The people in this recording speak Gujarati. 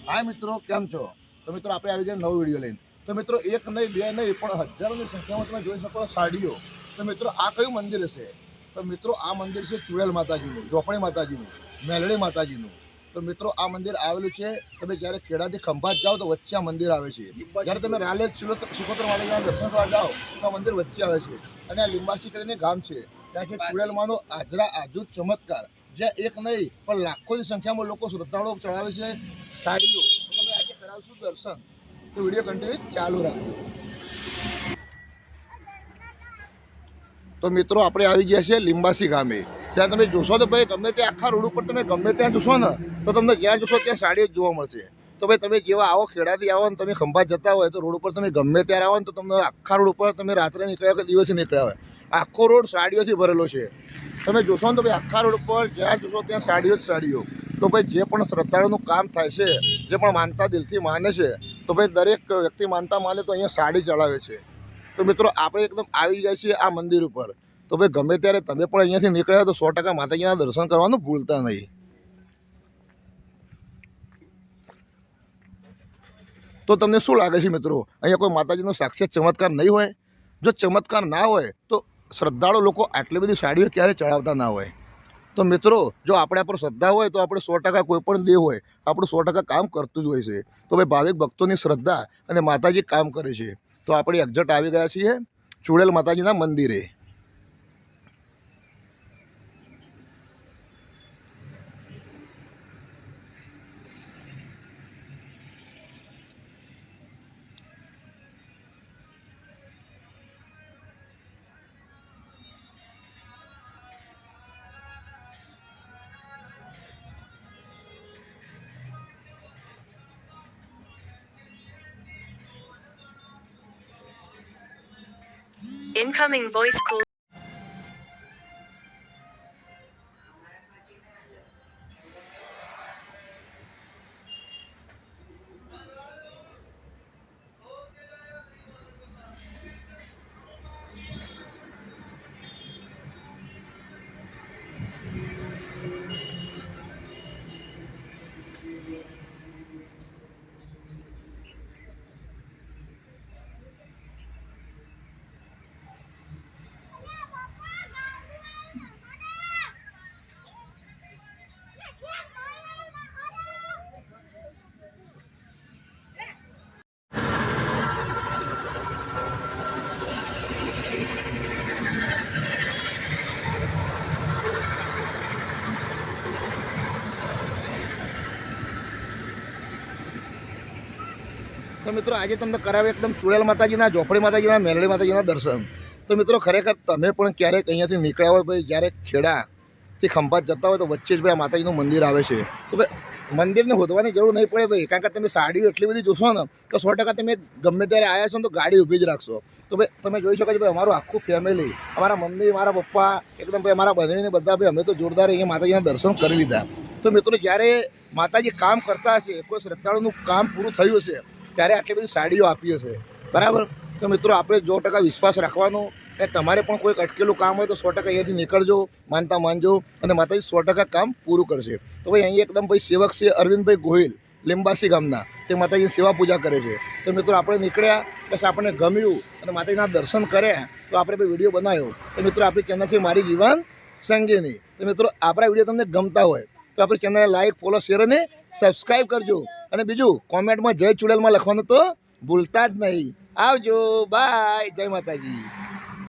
हाय मित्रों, केम छो? तो मित्रों આપણે આવી ગયા નવો વિડિયો લઈને। તો મિત્રો એક નહીં બે નહીં પણ હજારોની સંખ્યામાં તમે જોઈ શકો સાડીઓ। તો મિત્રો આ કયું મંદિર છે? તો મિત્રો આ મંદિર છે ચુડેલ માતાજીનું, જોપણી માતાજીનું, મેલડી માતાજીનું। તો મિત્રો આ મંદિર આવેલું છે, તમે જ્યારે ખેડાથી ખંભાત જાઓ તો વચ્ચે આ મંદિર આવે છે। જ્યારે તમે રાલેજ સિકોતર માતાજીના દર્શન કરવા જાઓ તો આ મંદિર વચ્ચે આવે છે અને આ લીંબાસી કરીને ગામ છે, ત્યાં છે ચુડેલમાંનો આજરા આજુદ ચમત્કાર, જ્યાં એક નહીં પણ લાખોની સંખ્યામાં લોકો શ્રદ્ધાળુઓ ચડાવે છે સાડીઓ। તમે આજે કરાવશું દર્શન, તો વિડીયો કન્ટિન્યુ ચાલુ રાખજો। તો મિત્રો આપણે આવી ગયા છે લીંબાસી ગામે। ત્યાં તમે જોશો તો ભાઈ ગમે તે આખા રોડ ઉપર તમે ગમે ત્યાં જોશો ને તો તમને જ્યાં જોશો ત્યાં સાડીઓ જ જોવા મળશે। તો ભાઈ તમે જેવા આવો ખેડાથી આવો ને તમે ખંભાત જતા હોય તો રોડ ઉપર તમે ગમે ત્યારે આવો ને તો તમને આખા રોડ ઉપર તમે રાત્રે નીકળ્યા કે દિવસે નીકળ્યા હોય, આખો રોડ સાડીઓથી ભરેલો છે। તમે જોશો ને તો ભાઈ આખા રોડ ઉપર જ્યાં જોશો ત્યાં સાડીઓ જ સાડીઓ। તો ભાઈ જે પણ શ્રદ્ધાળુનું કામ થાય છે, જે પણ માનતા દિલથી માને છે, તો ભાઈ દરેક વ્યક્તિ માનતા માને તો અહીંયા સાડી ચડાવે છે। તો મિત્રો આપણે એકદમ આવી જાય છીએ આ મંદિર ઉપર। તો ભાઈ ગમે ત્યારે તમે પણ અહીંયાથી નીકળ્યા તો 100% માતાજીના દર્શન કરવાનું ભૂલતા નહીં। તો તમને શું લાગે છે મિત્રો, અહીંયા કોઈ માતાજીનો સાક્ષાત ચમત્કાર નહીં હોય? જો ચમત્કાર ના હોય તો શ્રદ્ધાળુ લોકો આટલી બધી સાડીઓ ક્યારે ચડાવતા ના હોય? તો મિત્રો જો આપણા પર શ્રદ્ધા હોય તો આપણે 100% કોઈ પણ દેવ હોય આપણું 100% કામ કરતું જ હોય છે। તો ભાઈ ભાવિક ભક્તોની શ્રદ્ધા અને માતાજી કામ કરે છે। તો આપણે એક્ઝેક્ટ આવી ગયા છીએ ચુડેલ માતાજીના મંદિરે। Incoming voice call. તો મિત્રો આજે તમને કરાવે એકદમ ચુડેલ માતાજીના, જોપડી માતાજીના, મેલડી માતાજીના દર્શન। તો મિત્રો ખરેખર તમે પણ ક્યારેક અહીંયાથી નીકળ્યા હોય ભાઈ, જ્યારે ખેડાથી ખંભાત જતા હોય તો વચ્ચે જ ભાઈ માતાજીનું મંદિર આવે છે। તો ભાઈ મંદિરને શોધવાની જરૂર નહીં પડે ભાઈ, કારણ કે તમે સાડીઓ એટલી બધી જોશો ને કે 100% તમે ગમે ત્યારે આવ્યા છો ને તો ગાડી ઊભી જ રાખશો। તો ભાઈ તમે જોઈ શકો છો ભાઈ અમારું આખું ફેમિલી, અમારા મમ્મી, મારા પપ્પા, એકદમ ભાઈ અમારા બહેનને બધા ભાઈ અમે તો જોરદાર અહીંયા માતાજીના દર્શન કરી લીધા। તો મિત્રો જ્યારે માતાજી કામ કરતા હશે, કોઈ શ્રદ્ધાળુનું કામ પૂરું થયું હશે ત્યારે આટલી બધી સાડીઓ આપી હશે, બરાબર? તો મિત્રો આપણે 100% વિશ્વાસ રાખવાનો કે તમારે પણ કોઈક અટકેલું કામ હોય તો 100% અહીંયાથી નીકળજો, માનતા માનજો અને માતાજી 100% કામ પૂરું કરશે। તો ભાઈ અહીં એકદમ ભાઈ સેવક છે અરવિંદભાઈ ગોહિલ, લીંબાસી ગામના, તે માતાજીની સેવા પૂજા કરે છે। તો મિત્રો આપણે નીકળ્યા, બસ આપણને ગમ્યું અને માતાજીના દર્શન કર્યા તો આપણે ભાઈ વિડીયો બનાવ્યો। તો મિત્રો આપણી ચેનલ છે મારી જીવન સંગીની। તો મિત્રો આપણા વિડીયો તમને ગમતા હોય તો આપણી ચેનલને લાઈક, ફોલો, શેર અને સબસ્ક્રાઈબ કરજો। અને બીજું કોમેન્ટમાં જય ચુડેલમાં લખવાનું તો ભૂલતા જ નહીં। આવજો, બાય, જય માતાજી।